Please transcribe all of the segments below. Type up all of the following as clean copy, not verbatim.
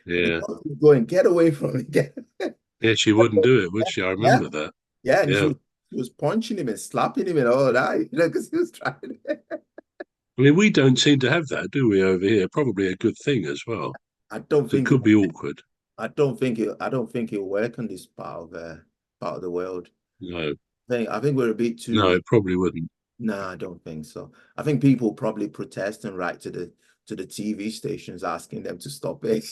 And the Yeah. girl was going, get away from me. Get. Yeah, she wouldn't do it, would she? I Yeah. remember that. Yeah. And Yeah. she was punching him and slapping him and all that, because he was trying. I mean, we don't seem to have that, do we, over here? Probably a good thing as well. I don't It think could be awkward. I don't think it'll work in this part of the world. No, I think we're a bit no, too. it probably wouldn't. No, I don't think so. I think people probably protest and write to the TV stations asking them to stop it.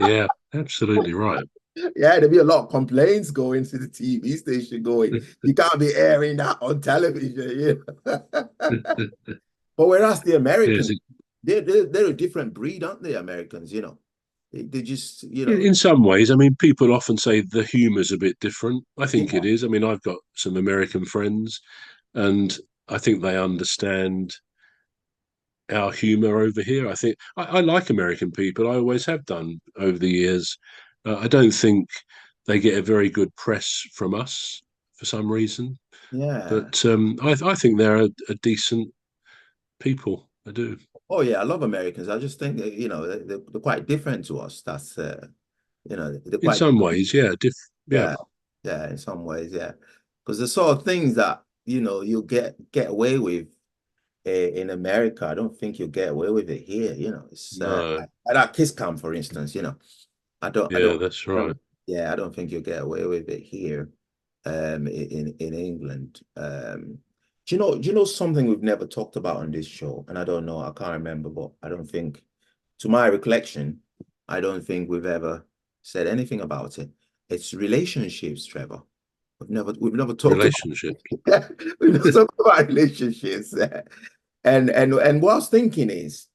Yeah, absolutely right. Yeah, there'll be a lot of complaints going to the TV station going, you can't be airing that on television, you know. But whereas the Yes, Americans, they're a different breed, aren't they, Americans, you know? They just, in some ways, I mean, people often say the humour's a bit different. I think yeah, it is. I mean, I've got some American friends, and I think they understand our humour over here. I think I like American people. I always have done over the years. I don't think they get a very good press from us for some reason, yeah. but I think they're a decent people. I do. Oh yeah, I love Americans. I just think that, they're quite different to us. That's they're In quite some ways, yeah, yeah, yeah, yeah, in some ways, yeah. Because the sort of things that, you get away with in America, I don't think you'll get away with it here, It's no, at our kiss camp, for instance, I yeah, don't, that's I right. don't, yeah, I don't think you'll get away with it here, in England. Do you know something we've never talked about on this show? And I don't know, I can't remember, but I don't think, to my recollection, I don't think we've ever said anything about it. It's relationships, Trevor. We've never talked about Relationship. we've never talked about relationships. And what I was thinking is,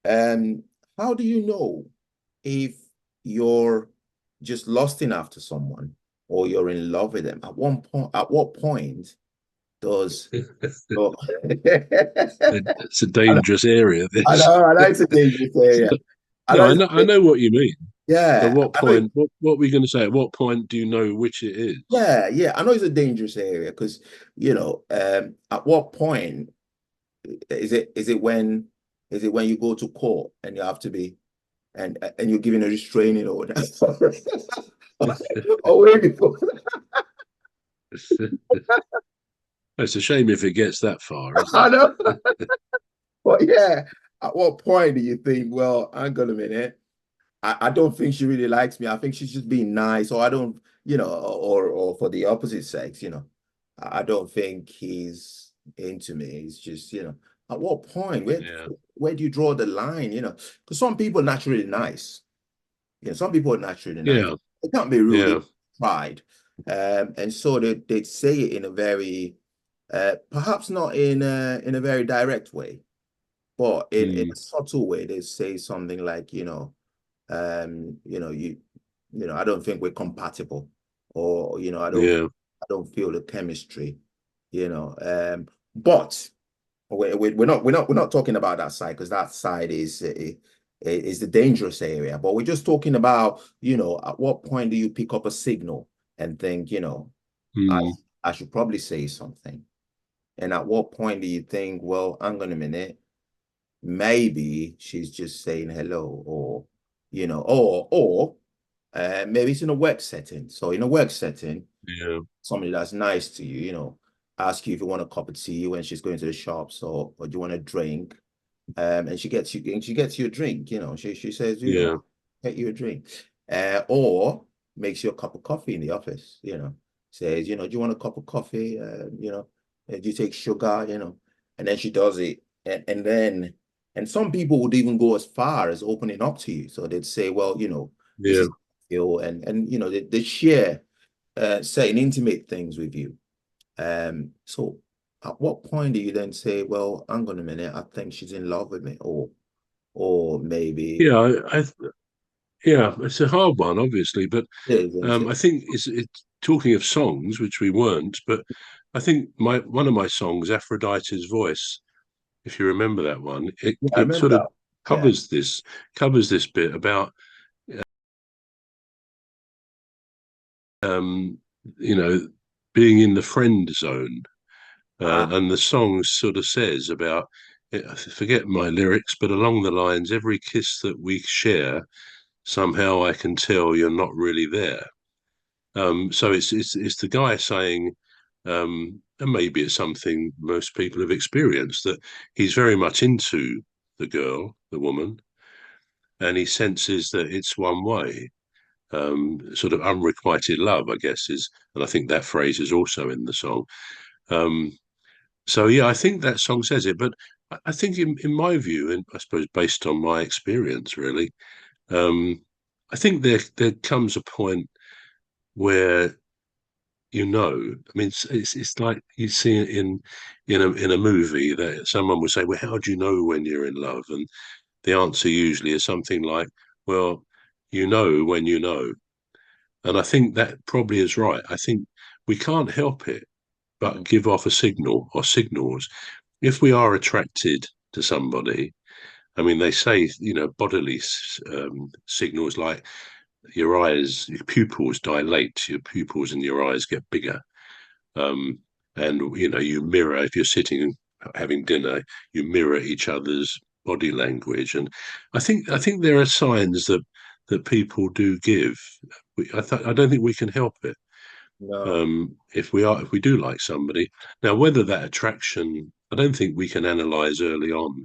um, how do you know if you're just lusting after someone or you're in love with them? At what point does oh, It's a dangerous area. I This. know, I like to dangerous area. I No, like I to know what you mean. At yeah, what I know point? What were you going to say? At what point do you know which it is? yeah, I know it's a dangerous area because at what point is it when you go to court and you have to be and you're giving a restraining order or way before It's a shame if it gets that far, isn't I know. it? But yeah, at what point do you think, well, hang on a minute, I don't think she really likes me. I think she's just being nice, or I don't, or for the opposite sex, I don't think he's into me. It's just, at what point, Yeah, where do you draw the line, Because some people are naturally nice. Some people are naturally nice. yeah, They can't be rude, they yeah, pride. And so they'd say it in a very perhaps not in a very direct way, but in mm, a subtle way, they say something like, um, you know, you, I don't think we're compatible, or yeah, I don't feel the chemistry, but we're not talking about that side because that side is the dangerous area. But we're just talking about, at what point do you pick up a signal and think, I mm, I should probably say something. And at what point do you think, well, hang on a minute, maybe she's just saying hello, or maybe it's in a work setting. So in a work setting, yeah, somebody that's nice to you, ask you if you want a cup of tea when she's going to the shops, or do you want a drink? And she gets you a drink, she says, yeah, get you a drink. Or makes you a cup of coffee in the office, says, do you want a cup of coffee? Do you take sugar, and then she does it. And some people would even go as far as opening up to you. So they'd say, well, this yeah. is ill, and they share certain intimate things with you. So at what point do you then say, well, hang on a minute, I think she's in love with me, or maybe Yeah, yeah, it's a hard one, obviously, but it isn't it? I think it's talking of songs, which we weren't, but I think my one of my songs, Aphrodite's Voice, if you remember that one, it Yeah, I it remember sort of that. Yeah. covers this covers this bit about um, you know being in the friend zone, Ah, and the song sort of says about I forget my lyrics, but along the lines, every kiss that we share, somehow I can tell you're not really there. So it's the guy saying, and maybe it's something most people have experienced, that he's very much into the girl, the woman, and he senses that it's one way. Sort of unrequited love, I guess, is, and I think that phrase is also in the song. Um, so yeah, I think that song says it, but I think in my view, and I suppose based on my experience, really, um, I think there comes a point where I mean, it's like you see it in a movie that someone would say, "Well, how do you know when you're in love?" And the answer usually is something like, "Well, you know when you know." And I think that probably is right. I think we can't help it but Mhm. give off a signal or signals. If we are attracted to somebody, I mean, they say, bodily signals like your eyes, your pupils dilate, your pupils in your eyes get bigger. Um, and, you mirror, if you're sitting having dinner, you mirror each other's body language. And I think there are signs that people do give. I don't think we can help it. No. If we do like somebody. Now, whether that attraction, I don't think we can analyze early on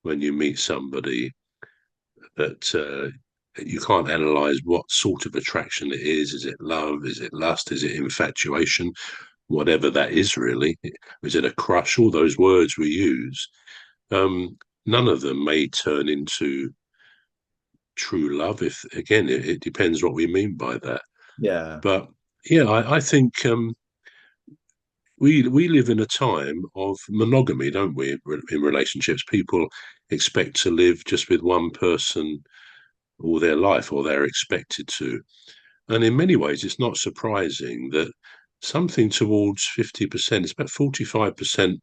when you meet somebody that you can't analyze what sort of attraction it is. Is it love? Is it lust? Is it infatuation? Whatever that is, really. Is it a crush? All those words we use. None of them may turn into true love. If again, it depends what we mean by that. Yeah. But yeah, I think we live in a time of monogamy, don't we? In relationships, people expect to live just with one person all their life, or they're expected to. And in many ways, it's not surprising that something towards 50%, it's about 45%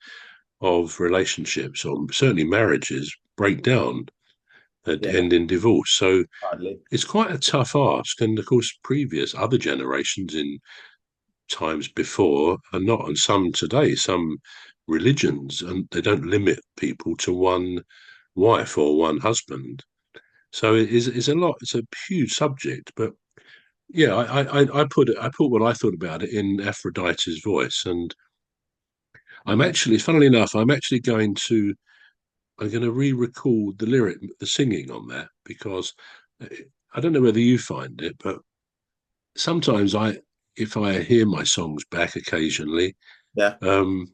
of relationships, or certainly marriages, break down and Yeah. end in divorce. So Hardly. it's quite a tough ask. And of course, previous other generations in times before and not, and some today, some religions, and they don't limit people to one wife or one husband. So it is a lot. It's a huge subject, but yeah, I put what I thought about it in Aphrodite's voice, and Mhm. funnily enough, I'm going to re-record the lyric, the singing on that, because I don't know whether you find it, but sometimes if I hear my songs back occasionally, Yeah. um,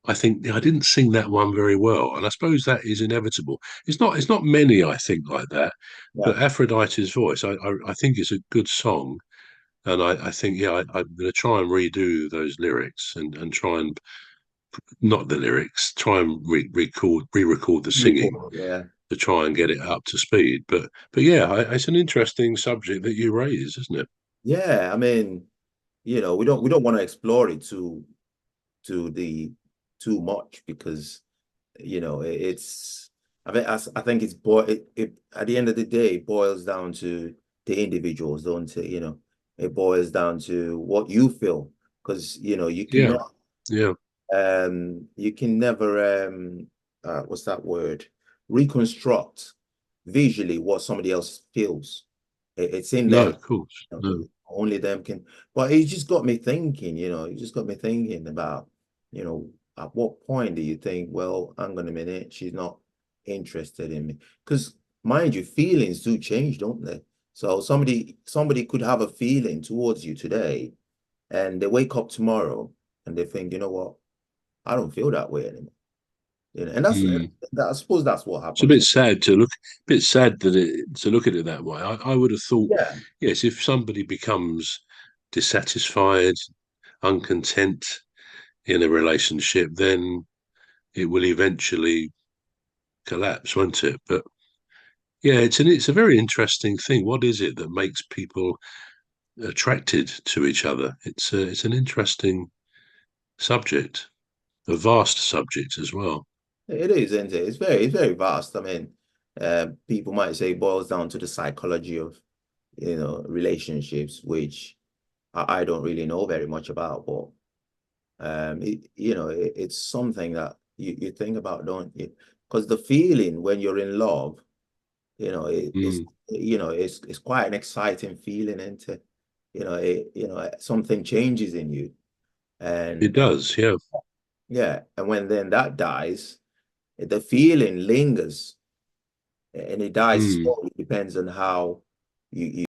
I think I didn't sing that one very well, and I suppose that is inevitable. It's not many I think like that, Yeah. but Aphrodite's voice, I think is a good song, and I think yeah, I'm going to try and redo those lyrics and try and not the lyrics, try and re-record the singing Record. Yeah. to try and get it up to speed. But yeah, it's an interesting subject that you raise, isn't it? Yeah. I mean, we don't want to explore it too much because it's I think it at the end of the day it boils down to the individuals, don't it? It boils down to what you feel because you Yeah, cannot yeah, you can never what's that word, reconstruct visually what somebody else feels. It's in no, them. of course, no. Only them can. But it just got me thinking. It just got me thinking about you know at what point do you think, well, hang on a minute, she's not interested in me? Because mind you, feelings do change, don't they? So somebody could have a feeling towards you today, and they wake up tomorrow and they think, you know what, I don't feel that way anymore. And Mm. I suppose that's what It's a happens. bit sad to look, bit sad that to look at it that way. I would have thought, Yeah, yes, if somebody becomes dissatisfied, uncontent in a relationship, then it will eventually collapse, won't it? But yeah, it's a very interesting thing. What is it that makes people attracted to each other? It's an interesting subject, a vast subject as well. it is, isn't it? It's very vast. I mean, people might say it boils down to the psychology of, relationships, which I don't really know very much about, but it's something that you think about, don't you? Because the feeling when you're in love, it's Mm. it's quite an exciting feeling, isn't it? Something changes in you, It and does, yeah. yeah, and when then that dies, the feeling lingers, and it dies Mm. slowly. Depends on how you